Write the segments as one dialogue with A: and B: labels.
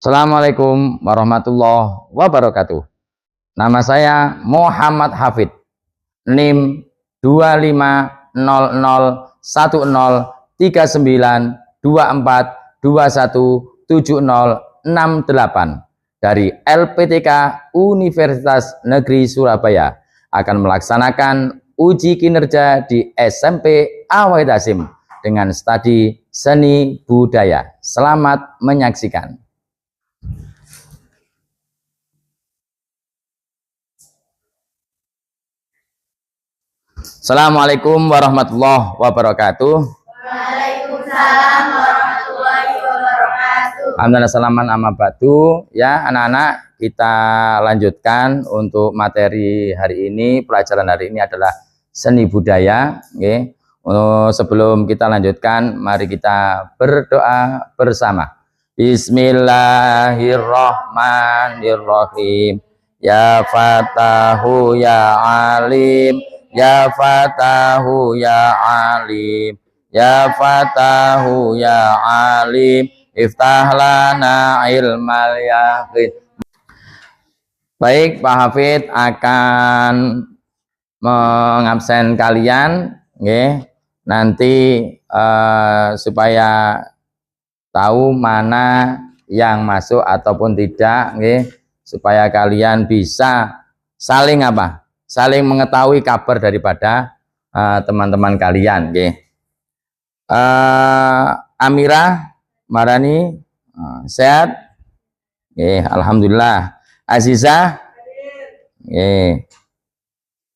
A: Assalamualaikum warahmatullahi wabarakatuh. Nama saya Muhammad Hafid. NIM 2500103924217068 dari LPTK Universitas Negeri Surabaya akan melaksanakan uji kinerja di SMP Awais Hasim dengan studi seni budaya. Selamat menyaksikan. Assalamualaikum warahmatullahi wabarakatuh.
B: Waalaikumsalam warahmatullahi wabarakatuh.
A: Alhamdulillah salaman amma ba'du. Ya anak-anak, kita lanjutkan untuk materi hari ini. Pelajaran hari ini adalah seni budaya. Oke. Sebelum kita lanjutkan, mari kita berdoa bersama. Bismillahirrahmanirrahim. Ya Fatahu ya Alim, ya Fatahu ya Alim, ya Fatahu ya Alim, iftah lana ilmal yaqin. Baik, Pak Hafid akan mengabsen kalian, nanti supaya tahu mana yang masuk ataupun tidak, supaya kalian bisa saling apa? Saling mengetahui kabar daripada teman-teman kalian. Amira, Marani, sehat? Alhamdulillah. Aziza,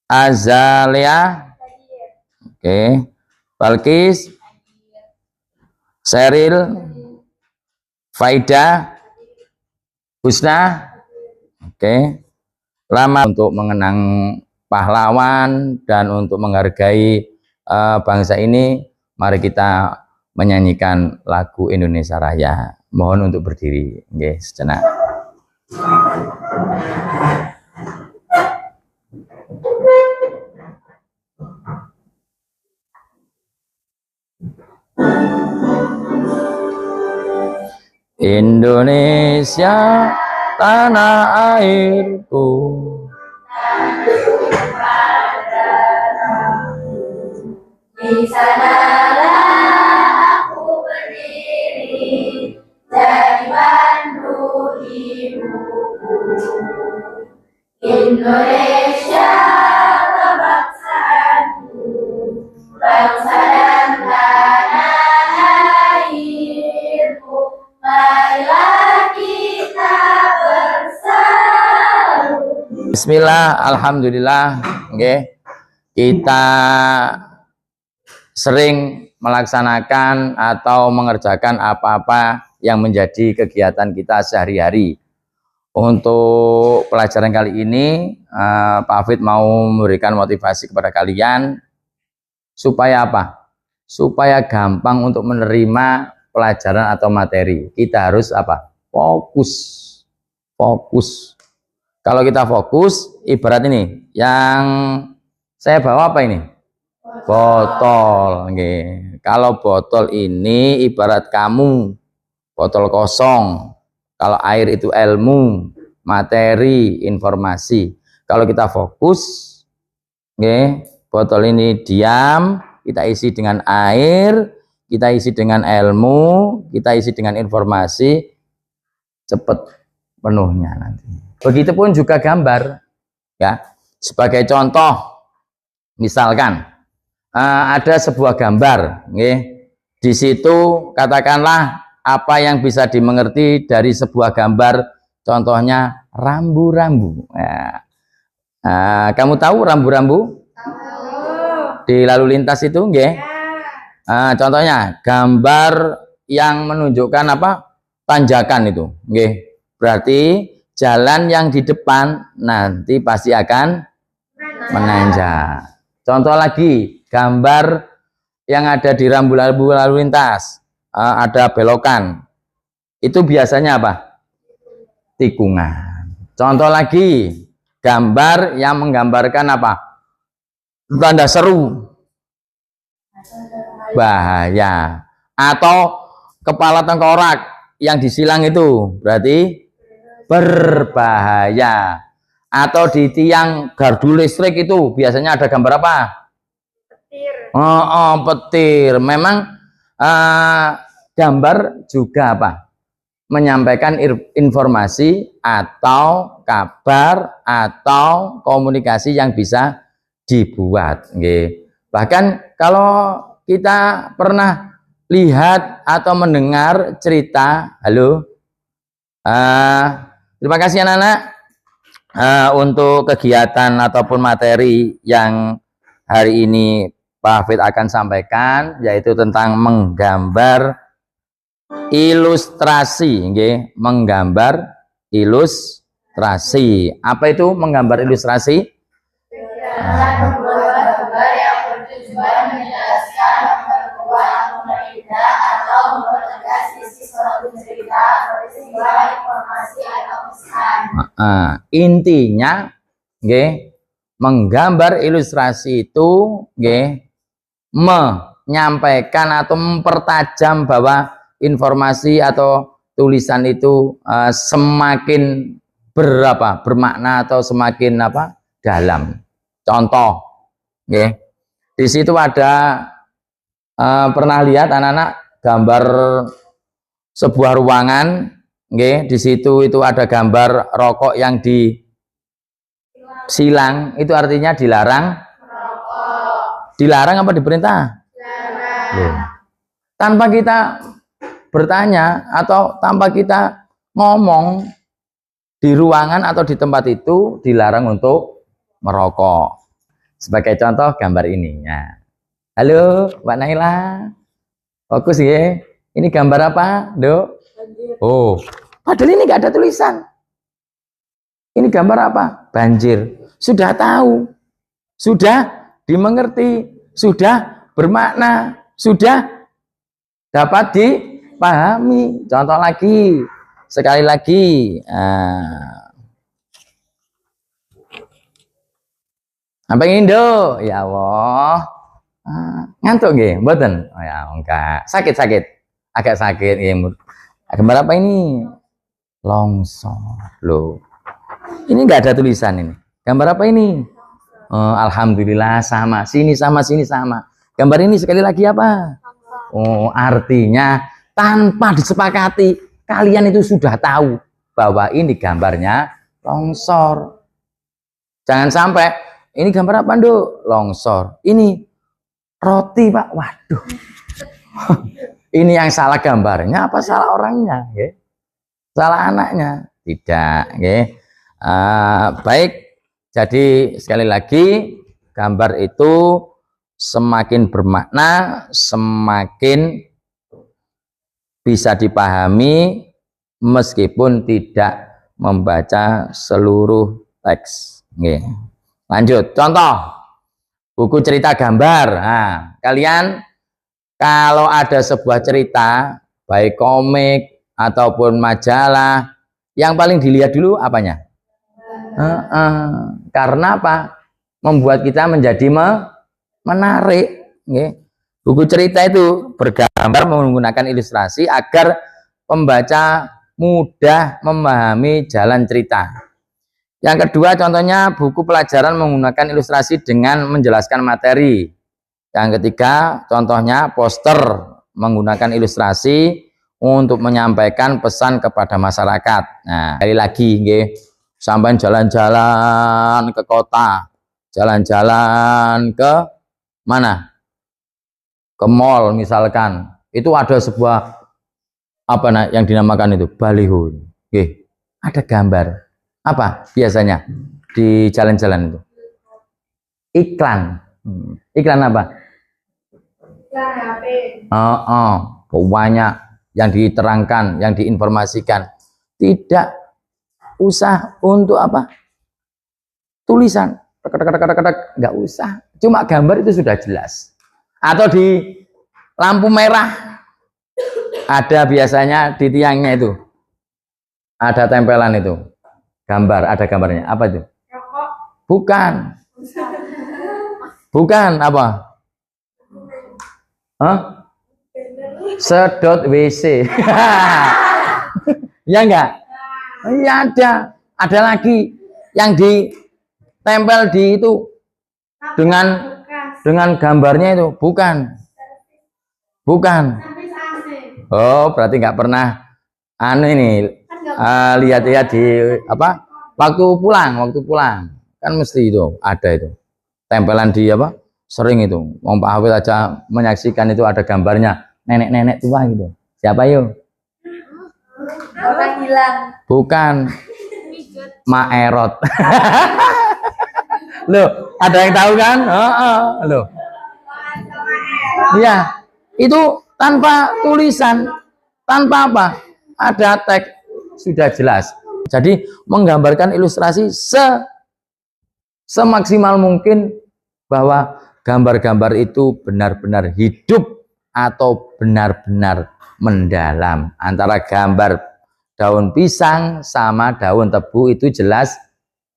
A: Azalia, Balkis, Seril, Faida, Husna, lama untuk mengenang pahlawan dan untuk menghargai bangsa ini. Mari kita menyanyikan lagu Indonesia Raya. Mohon untuk berdiri, sejenak. Indonesia tanah airku,
B: di sanalah aku berdiri, jadi pandu ibuku. Indonesia kebangsaanku, bangsa dan tanah airku. Marilah kita bersatu.
A: Bismillah, alhamdulillah. Kita sering melaksanakan atau mengerjakan apa-apa yang menjadi kegiatan kita sehari-hari. Untuk pelajaran kali ini, Pak Hafid mau memberikan motivasi kepada kalian supaya apa? Supaya gampang untuk menerima pelajaran atau materi. Kita harus apa? Fokus. Kalau kita fokus, ibarat ini yang saya bawa apa ini? Botol. Kalau botol ini ibarat kamu, botol kosong. Kalau air itu ilmu, materi, informasi. Kalau kita fokus, botol ini diam, kita isi dengan air, kita isi dengan ilmu, kita isi dengan informasi, cepat penuhnya nanti. Begitupun juga gambar, ya. Sebagai contoh, misalkan ada sebuah gambar, di situ katakanlah apa yang bisa dimengerti dari sebuah gambar, contohnya rambu-rambu. Ya. Kamu tahu rambu-rambu? Di lalu lintas itu, contohnya gambar yang menunjukkan apa? Tanjakan itu, berarti jalan yang di depan nanti pasti akan menanjak. Contoh lagi, gambar yang ada di rambu-rambu lalu lintas, ada belokan, itu biasanya apa? Tikungan. Contoh lagi, gambar yang menggambarkan apa? Tanda seru, bahaya, atau kepala tengkorak, yang disilang itu berarti berbahaya. Atau di tiang gardu listrik itu biasanya ada gambar apa?
B: Petir.
A: Petir. Memang gambar juga apa? Menyampaikan informasi atau kabar atau komunikasi yang bisa dibuat. Bahkan kalau kita pernah lihat atau mendengar cerita, halo, terima kasih anak-anak untuk kegiatan ataupun materi yang hari ini Pak Hafid akan sampaikan, yaitu tentang menggambar ilustrasi, menggambar ilustrasi. Apa itu menggambar ilustrasi?
B: Membuat gambar yang bertujuan menjelaskan, memperkuat, memperindah, atau mempertegas isi suatu cerita, peristiwa, informasi, atau pesan.
A: Intinya, menggambar ilustrasi itu, menyampaikan atau mempertajam bahwa informasi atau tulisan itu semakin bermakna atau semakin dalam. Contoh, di situ ada pernah lihat anak-anak gambar sebuah ruangan, di situ itu ada gambar rokok yang disilang, itu artinya dilarang. Dilarang apa diperintah? Tanpa kita bertanya atau tanpa kita ngomong, di ruangan atau di tempat itu dilarang untuk merokok. Sebagai contoh gambar ini ya. Halo Mbak Naila, fokus ya. Ini gambar apa, Dok? Oh, padahal ini nggak ada tulisan. Ini gambar apa? Banjir. Sudah tahu, sudah dimengerti, sudah bermakna, sudah dapat dipahami. Contoh lagi, sekali lagi. Apa ini, Dok? Ya Allah. Ngantuk nggih? Mboten? Oh ya, enggak. Sakit-sakit. Agak sakit nggih. Gambar apa ini? Longsor. Loh. Ini enggak ada tulisan ini. Gambar apa ini? Alhamdulillah sama. Sini sama, sini sama. Gambar ini sekali lagi apa? Oh, artinya tanpa disepakati, kalian itu sudah tahu bahwa ini gambarnya longsor. Jangan sampai, ini gambar apa, Nduk? Longsor. Ini roti, Pak. Waduh. Ini yang salah gambarnya apa salah orangnya? Salah anaknya? Tidak. Baik. Jadi sekali lagi, gambar itu semakin bermakna, semakin bisa dipahami meskipun tidak membaca seluruh teks. Lanjut, contoh buku cerita gambar. Nah, kalian kalau ada sebuah cerita, baik komik ataupun majalah, yang paling dilihat dulu apanya? Karena apa? Membuat kita menjadi menarik. Buku cerita itu bergambar menggunakan ilustrasi agar pembaca mudah memahami jalan cerita. Yang kedua, contohnya buku pelajaran menggunakan ilustrasi dengan menjelaskan materi. Yang ketiga, contohnya poster menggunakan ilustrasi untuk menyampaikan pesan kepada masyarakat. Nah, sekali lagi, sampai jalan-jalan ke kota, jalan-jalan ke mana? Ke mall misalkan, itu ada sebuah yang dinamakan itu baliho. Ada gambar. Apa biasanya di jalan-jalan itu? Iklan. Iklan apa?
B: Iklan HP.
A: Banyak yang diterangkan, yang diinformasikan. Tidak usah untuk apa? Tulisan. Nggak usah. Cuma gambar itu sudah jelas. Atau di lampu merah. Ada biasanya di tiangnya itu. Ada tempelan itu. Gambar, ada gambarnya. Apa itu?
B: Rokok.
A: Bukan. Bukan apa? Sedot WC. Ya enggak? Iya ada. Ada lagi yang ditempel di itu dengan gambarnya itu, bukan. Oh, berarti nggak pernah ini lihat-lihat di apa? Waktu pulang kan mesti itu ada itu tempelan di apa? Sering itu. Wong Pak Hafid aja menyaksikan itu ada gambarnya nenek-nenek tua gitu. Siapa yuk?
B: Orang hilang.
A: Bukan. Maerot. Loh, ada yang tahu kan? Loh. Iya, itu tanpa tulisan, tanpa apa? Ada teks sudah jelas. Jadi menggambarkan ilustrasi semaksimal mungkin bahwa gambar-gambar itu benar-benar hidup atau benar-benar mendalam. Antara gambar daun pisang sama daun tebu itu jelas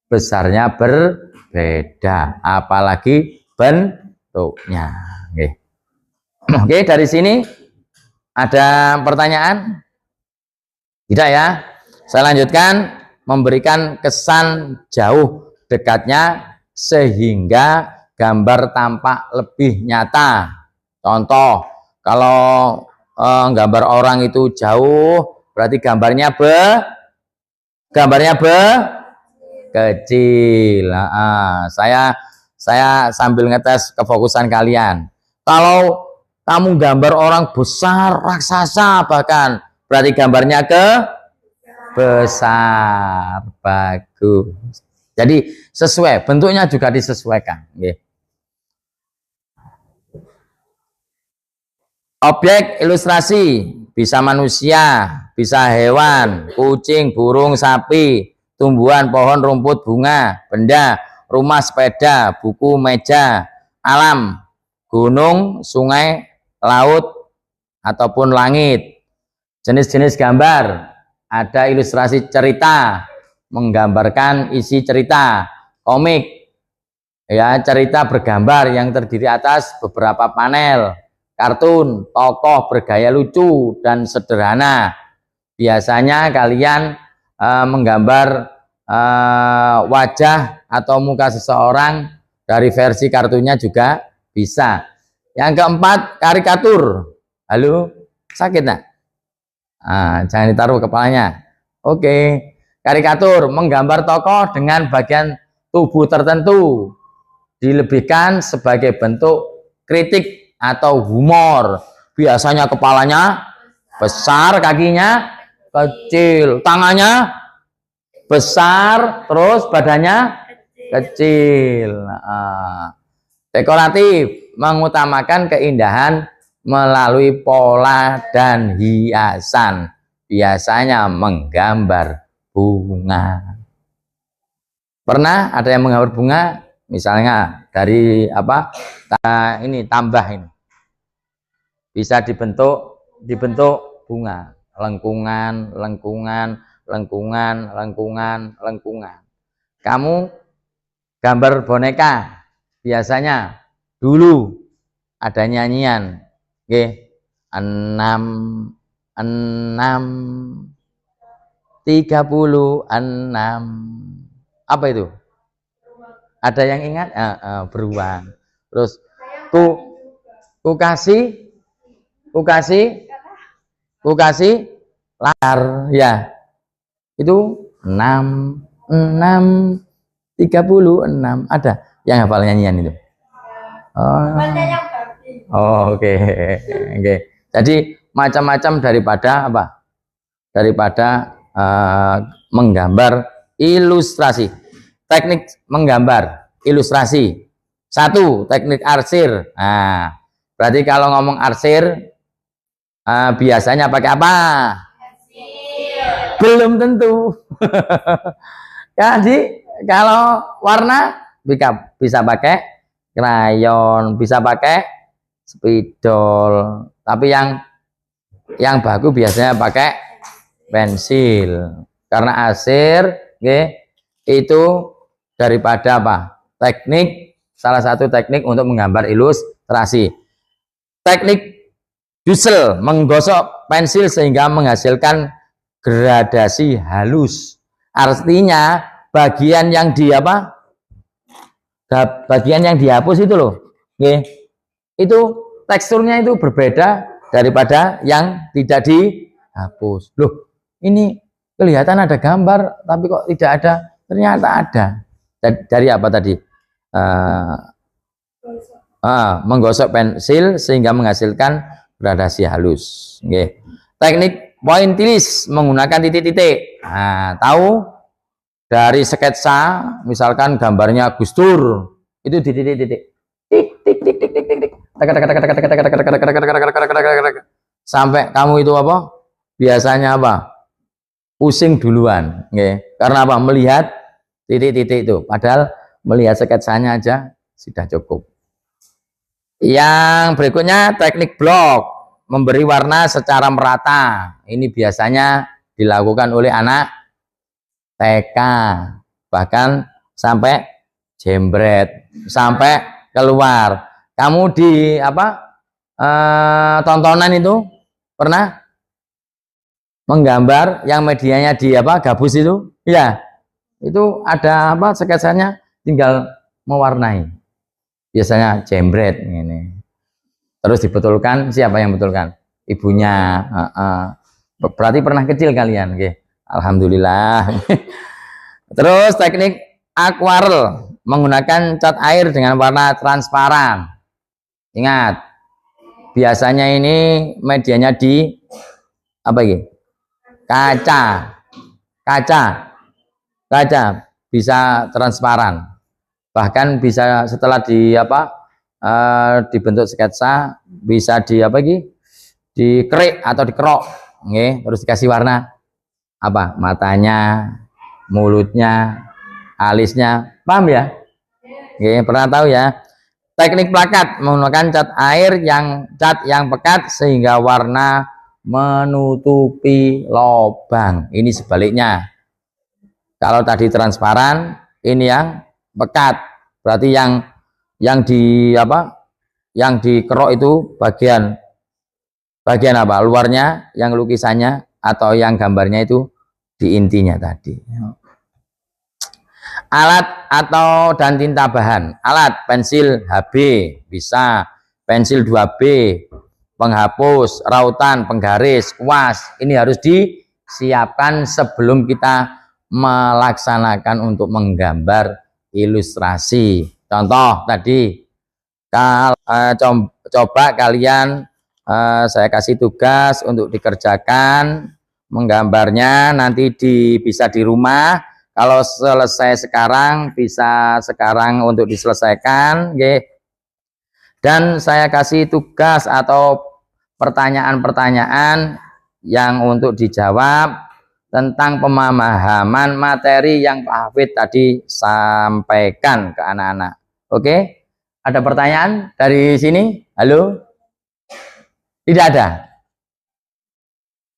A: besarnya berbeda, apalagi bentuknya. Oke, dari sini ada pertanyaan? Tidak ya? Saya lanjutkan, memberikan kesan jauh dekatnya sehingga gambar tampak lebih nyata. Contoh, kalau gambar orang itu jauh, berarti gambarnya kecil. Saya sambil ngetes kefokusan kalian. Kalau kamu gambar orang besar, raksasa bahkan, berarti gambarnya besar. Bagus. Jadi sesuai, bentuknya juga disesuaikan. Objek ilustrasi bisa manusia, bisa hewan, kucing, burung, sapi, tumbuhan, pohon, rumput, bunga, benda, rumah, sepeda, buku, meja, alam, gunung, sungai, laut, ataupun langit. Jenis-jenis gambar, ada ilustrasi cerita, menggambarkan isi cerita, komik, ya cerita bergambar yang terdiri atas beberapa panel, kartun, tokoh bergaya lucu dan sederhana. Biasanya kalian menggambar wajah atau muka seseorang dari versi kartunya juga bisa. Yang keempat, karikatur. Halo, sakit nak? Jangan ditaruh kepalanya. Oke, karikatur menggambar tokoh dengan bagian tubuh tertentu, dilebihkan sebagai bentuk kritik atau humor. Biasanya kepalanya besar, kakinya kecil, tangannya besar, terus badannya kecil. Dekoratif mengutamakan keindahan melalui pola dan hiasan. Biasanya menggambar bunga. Pernah ada yang menggambar bunga? Misalnya dari apa? Ini tambah ini. Bisa dibentuk bunga, lengkungan. Kamu gambar boneka, biasanya dulu ada nyanyian, 36. Apa itu? Ada yang ingat? Beruang. Terus ku kasih lar, ya. Itu 36. Ada yang hafal nyanyian itu? Oke. Jadi macam-macam daripada apa? Daripada menggambar ilustrasi. Teknik menggambar ilustrasi. 1, teknik arsir. Berarti kalau ngomong arsir biasanya pakai apa? Belum tentu. Jadi kalau warna bisa pakai krayon, bisa pakai spidol. Tapi yang bagus biasanya pakai pensil. Karena arsir itu daripada apa? Salah satu teknik untuk menggambar ilustrasi. Teknik dusel, menggosok pensil sehingga menghasilkan gradasi halus. Artinya bagian yang di apa? Bagian yang dihapus itu loh. Oke. Itu teksturnya itu berbeda daripada yang tidak dihapus. Loh, ini kelihatan ada gambar tapi kok tidak ada? Ternyata ada. Dari apa tadi? Menggosok pensil sehingga menghasilkan gradasi halus. Oke. Teknik pointillis menggunakan titik-titik. Nah, tahu dari sketsa, misalkan gambarnya Gus Dur, itu di titik-titik, sampai kamu itu apa? Biasanya apa? Pusing duluan, karena apa? Melihat titik-titik itu, padahal melihat sketsanya aja sudah cukup. Yang berikutnya teknik blok, memberi warna secara merata. Ini biasanya dilakukan oleh anak TK, bahkan sampai jembret, sampai keluar. Kamu di apa tontonan itu pernah menggambar yang medianya di apa gabus itu? Ya, itu ada apa sketsanya, tinggal mewarnai. Biasanya jembret ini. Terus dibetulkan, siapa yang betulkan? Ibunya. Berarti pernah kecil kalian, oke. Alhamdulillah. Terus teknik akuarel menggunakan cat air dengan warna transparan. Ingat, biasanya ini medianya di apa ini? Kaca bisa transparan. Bahkan bisa setelah di apa dibentuk sketsa bisa di apa lagi? Dikerik atau dikerok, terus dikasih warna apa? Matanya, mulutnya, alisnya, paham ya? Pernah tahu ya? Teknik plakat menggunakan cat yang pekat sehingga warna menutupi lubang. Ini sebaliknya. Kalau tadi transparan, ini yang pekat. Berarti yang di apa? Yang dikerok itu bagian apa? Luarnya, yang lukisannya atau yang gambarnya itu di intinya tadi. Alat atau dan tinta bahan. Alat pensil HB bisa, pensil 2B, penghapus, rautan, penggaris, kuas. Ini harus disiapkan sebelum kita melaksanakan untuk menggambar ilustrasi. Contoh tadi, coba kalian saya kasih tugas untuk dikerjakan menggambarnya, nanti bisa di rumah. Kalau selesai sekarang, bisa sekarang untuk diselesaikan, dan saya kasih tugas atau pertanyaan-pertanyaan yang untuk dijawab tentang pemahaman materi yang Pak Hafid tadi sampaikan ke anak-anak. Oke, ada pertanyaan dari sini? Halo? Tidak ada?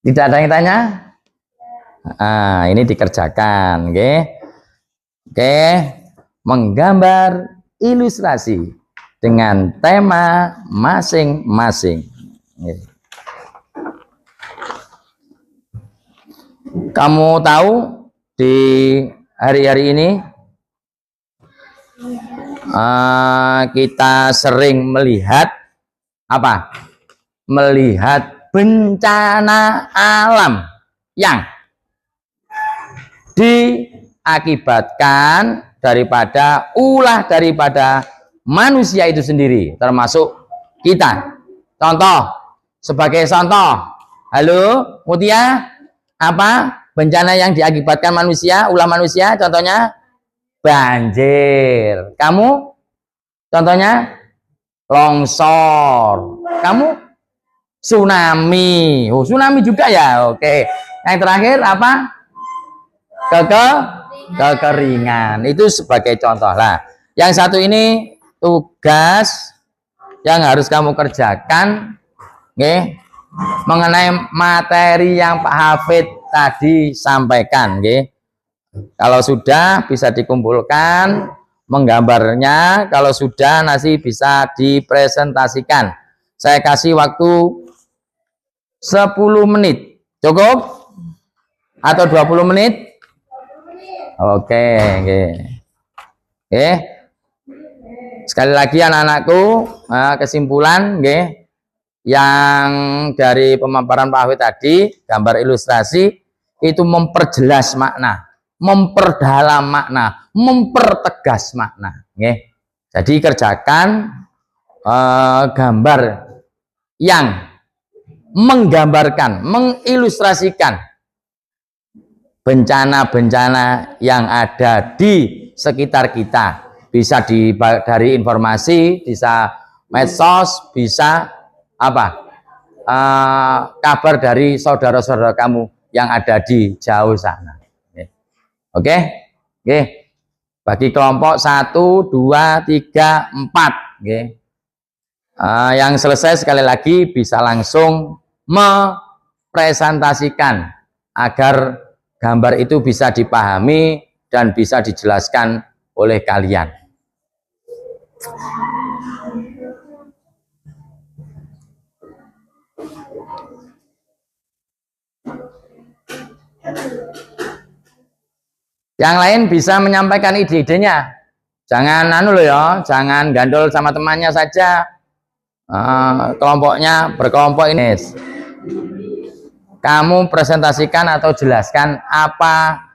A: Tidak ada yang tanya? Ini dikerjakan, oke. Menggambar ilustrasi dengan tema masing-masing. Kamu tahu di hari-hari ini kita sering melihat apa? Melihat bencana alam yang diakibatkan daripada manusia itu sendiri, termasuk kita. Contoh, sebagai contoh, halo Mutia, apa bencana yang diakibatkan manusia, ulah manusia? Contohnya banjir. Kamu contohnya longsor. Kamu tsunami. Oh, tsunami juga ya. Oke. Yang terakhir apa? Kekeringan. Itu sebagai contoh lah. Yang satu ini tugas yang harus kamu kerjakan, mengenai materi yang Pak Hafid tadi sampaikan. Kalau sudah bisa dikumpulkan menggambarnya, kalau sudah nanti bisa dipresentasikan. Saya kasih waktu 10 menit. Cukup? Atau 20 menit? Oke, oke. Oke. Sekali lagi anak-anakku, kesimpulan nggih, yang dari pemaparan Pak Wahid tadi, gambar ilustrasi itu memperjelas makna, memperdalam makna, mempertegas makna nggih. Jadi kerjakan gambar yang menggambarkan, mengilustrasikan bencana-bencana yang ada di sekitar kita. Bisa dari informasi, bisa medsos, bisa apa? Kabar dari saudara-saudara kamu yang ada di jauh sana. Oke? Oke. Bagi kelompok 1, 2, 3, 4. Oke. Yang selesai sekali lagi bisa langsung mempresentasikan agar gambar itu bisa dipahami dan bisa dijelaskan oleh kalian. Yang lain bisa menyampaikan ide-idenya. Jangan anu loh ya, jangan gandol sama temannya saja. Kelompoknya berkelompok ini. Kamu presentasikan atau jelaskan apa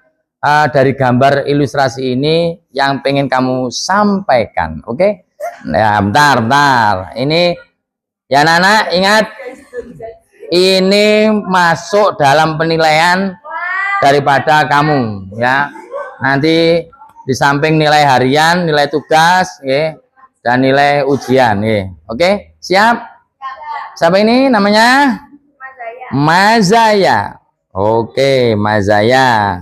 A: dari gambar ilustrasi ini yang pengen kamu sampaikan, oke? Ya, bentar. Ini ya Nana, ingat ini masuk dalam penilaian daripada kamu ya. Nanti di samping nilai harian, nilai tugas, dan nilai ujian, oke? Siap? Siapa ini namanya? Mazaya. Oke, Mazaya.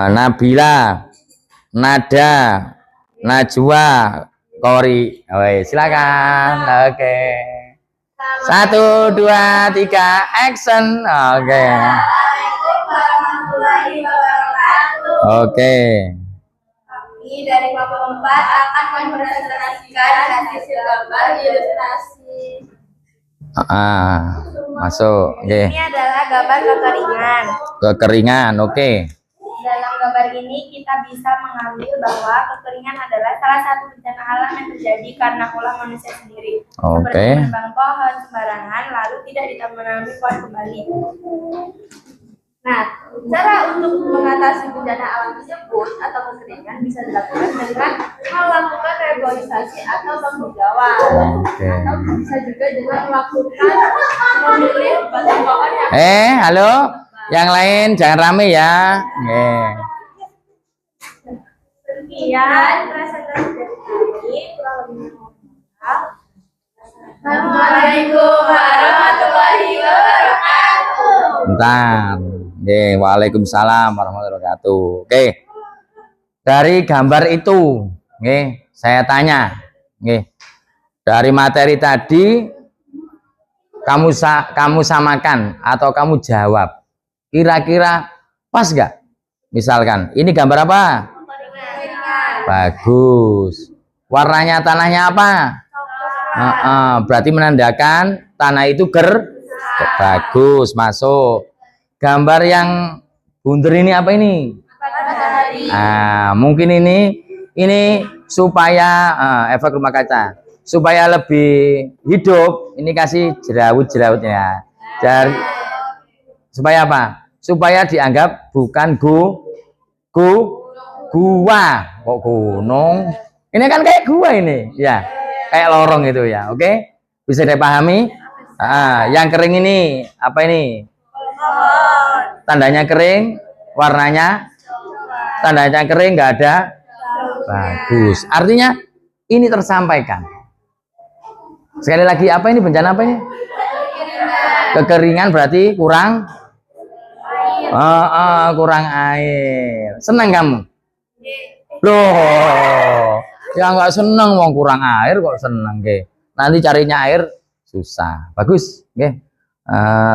A: Nabila, Nada, Najwa, Kori. Silakan. Oke. 1, 2, 3, action. Oke. Oke.
B: Kami dari kelompok 4 akan mempresentasikan hasil gambar ilustrasi.
A: Masuk.
B: Ini adalah gambar kekeringan.
A: Kekeringan, oke.
B: Dalam gambar ini kita bisa mengambil bahwa kekeringan adalah salah satu bencana alam yang terjadi karena ulah manusia sendiri. Seperti menebang pohon sembarangan lalu tidak ditanami pohon kembali. Nah, cara untuk mengatasi bencana alam tersebut atau kekeringan bisa dilakukan dengan melakukan reboisasi atau tanggung jawab. Atau bisa juga dengan melakukan memilih batang pohon yang
A: halo, yang lain jangan rame ya.
B: Sekian presentasi dari kami, kurang lebihnya mohon maaf. Assalamualaikum warahmatullahi wabarakatuh.
A: Bentar. Waalaikumsalam warahmatullahi wabarakatuh. Oke. Dari gambar itu, saya tanya, dari materi tadi kamu samakan atau kamu jawab. Kira-kira pas nggak? Misalkan, ini gambar apa? Bagus. Warnanya tanahnya apa? Berarti menandakan tanah itu bagus, masuk. Gambar yang bunder ini apa ini? Mungkin ini supaya efek rumah kaca, supaya lebih hidup. Ini kasih jerawut-jerawutnya. Supaya apa? Supaya dianggap bukan gua, kok gunung. Ini kan kayak gua ini, ya, kayak lorong itu ya. Oke, bisa dipahami? Yang kering ini apa ini? Tandanya kering, warnanya tandanya kering, nggak ada. Bagus. Artinya ini tersampaikan. Sekali lagi, apa ini bencana apa ini? Kekeringan berarti kurang air. Senang kamu? Loh, ya nggak senang, mau kurang air kok senang, nanti carinya air susah. Bagus,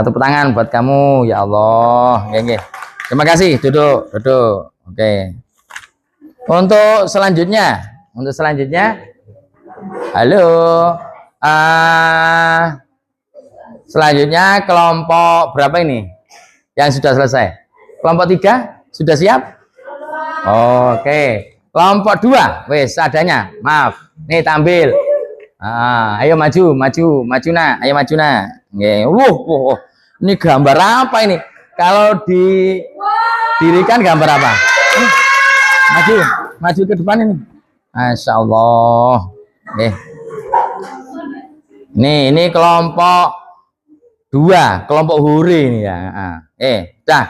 A: tepuk tangan buat kamu, ya Allah. Terima kasih, duduk. Oke. Untuk selanjutnya, halo. Selanjutnya kelompok berapa ini? Yang sudah selesai? Kelompok 3 sudah siap? Oke. Kelompok 2 wes adanya. Maaf. Nih tampil. Ayo maju nah. Ayo maju nah. Nggih. Ini gambar apa ini? Kalau didirikan gambar apa? Maju ke depan ini. Masya Allah. Ini kelompok 2, kelompok huri ini ya. Dah.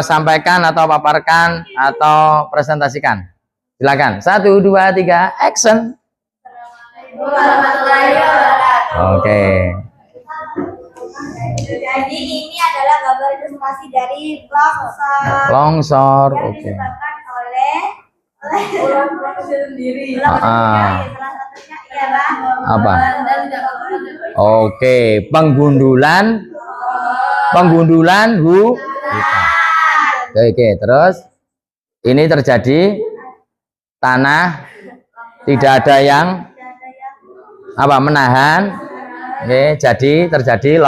A: Sampaikan atau paparkan atau presentasikan. Silakan. 1, 2, 3, action. Oke.
B: Jadi ini adalah gambar ilustrasi dari longsor.
A: Longsor,
B: yang
A: oke.
B: disebabkan oleh ulah sendiri. Salah satunya ialah
A: apa? Oke, penggundulan hutan. Oke, terus ini terjadi tanah tidak ada yang apa menahan. Oke, jadi terjadi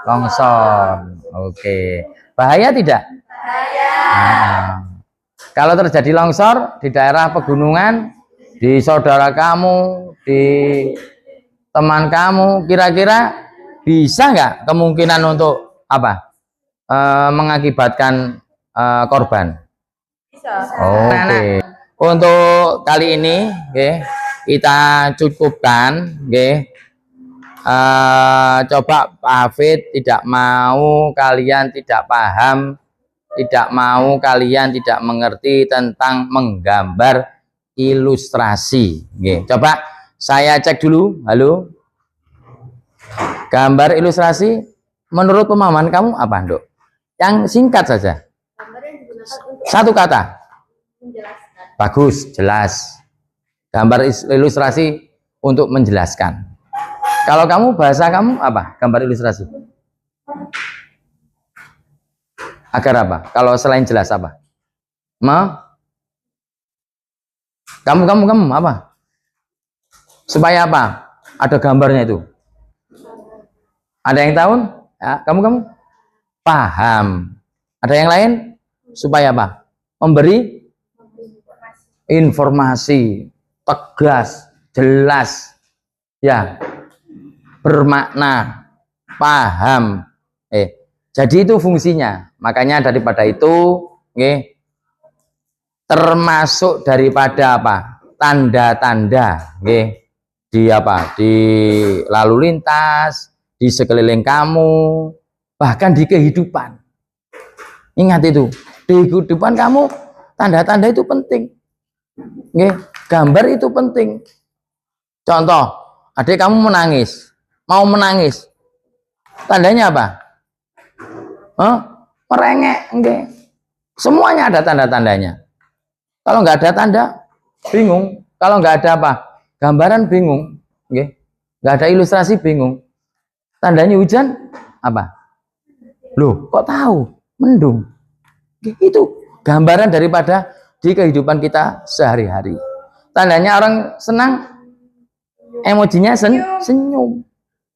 A: longsor. Oke, bahaya tidak? Bahaya. Kalau terjadi longsor di daerah pegunungan, di saudara kamu, di teman kamu, kira-kira bisa nggak kemungkinan untuk apa? Mengakibatkan korban? Bisa. Oke. Untuk kali ini, kita cukupkan, coba Pak Hafid tidak mau kalian tidak paham, tidak mau kalian tidak mengerti tentang menggambar ilustrasi. Coba saya cek dulu. Halo, gambar ilustrasi menurut pemahaman kamu apa, Nduk? Yang singkat saja, satu kata. Bagus, jelas. Gambar ilustrasi untuk menjelaskan. Kalau kamu, bahasa kamu apa? Gambar ilustrasi. Agar apa? Kalau selain jelas apa? Kamu apa? Supaya apa? Ada gambarnya itu. Ada yang tahu? Ya, kamu paham. Ada yang lain? Supaya apa? Memberi informasi tegas, jelas. Ya. Bermakna, paham. Jadi itu fungsinya. Makanya daripada itu, termasuk daripada apa? Tanda-tanda, di apa? Di lalu lintas, di sekeliling kamu, bahkan di kehidupan. Ingat itu, di kehidupan kamu, tanda-tanda itu penting. Gambar itu penting. Contoh, adik kamu menangis. Mau menangis, tandanya apa? Merengek, semuanya ada tanda-tandanya. Kalau nggak ada tanda, bingung. Kalau nggak ada apa? Gambaran bingung, nggak ada ilustrasi bingung. Tandanya hujan, apa? Loh, kok tahu? Mendung. Itu gambaran daripada di kehidupan kita sehari-hari. Tandanya orang senang, emojinya senyum.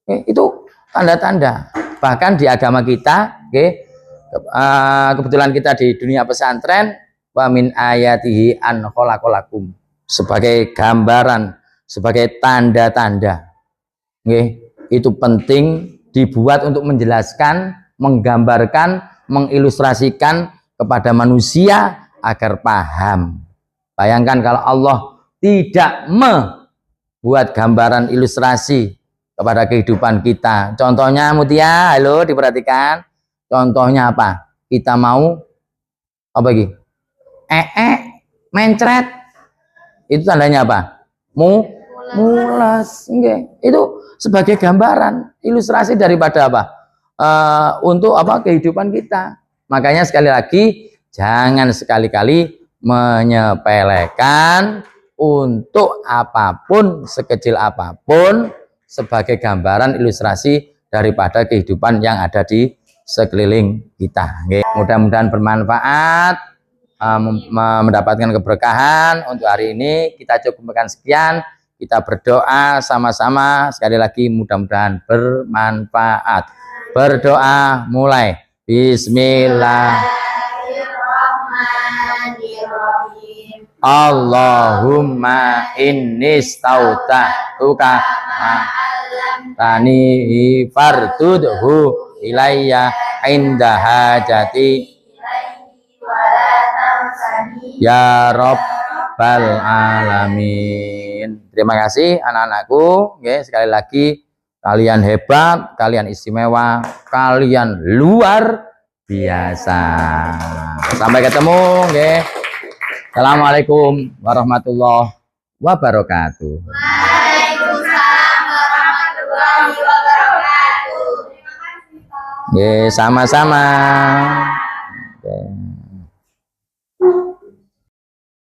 A: Itu tanda-tanda. Bahkan di agama kita, kebetulan kita di dunia pesantren, wa min ayatihi an khalaqalakum, sebagai gambaran, sebagai tanda-tanda. Itu penting dibuat untuk menjelaskan, menggambarkan, mengilustrasikan kepada manusia agar paham. Bayangkan kalau Allah tidak membuat gambaran ilustrasi kepada kehidupan kita. Contohnya Mutia, halo, diperhatikan. Contohnya apa? Kita mau apa lagi? Mencret. Itu tandanya apa? Mulas. Itu sebagai gambaran, ilustrasi daripada apa? Untuk apa? Kehidupan kita. Makanya sekali lagi, jangan sekali-kali menyepelekan untuk apapun, sekecil apapun, sebagai gambaran ilustrasi daripada kehidupan yang ada di sekeliling kita. Mudah-mudahan bermanfaat, mendapatkan keberkahan. Untuk hari ini kita cukupkan sekian. Kita berdoa sama-sama sekali lagi, mudah-mudahan bermanfaat. Berdoa mulai. Bismillah.
B: Bismillahirrahmanirrahim.
A: Allahumma inni stauta'tuka tani fardudhu ilayya inda hajati ya Rabbal alamin. Terima kasih anak-anakku, sekali lagi kalian hebat, kalian istimewa, kalian luar biasa. Sampai ketemu, Assalamualaikum warahmatullahi wabarakatuh.
B: Waalaikumsalam warahmatullahi wabarakatuh. Terima kasih, Pak.
A: Sama-sama.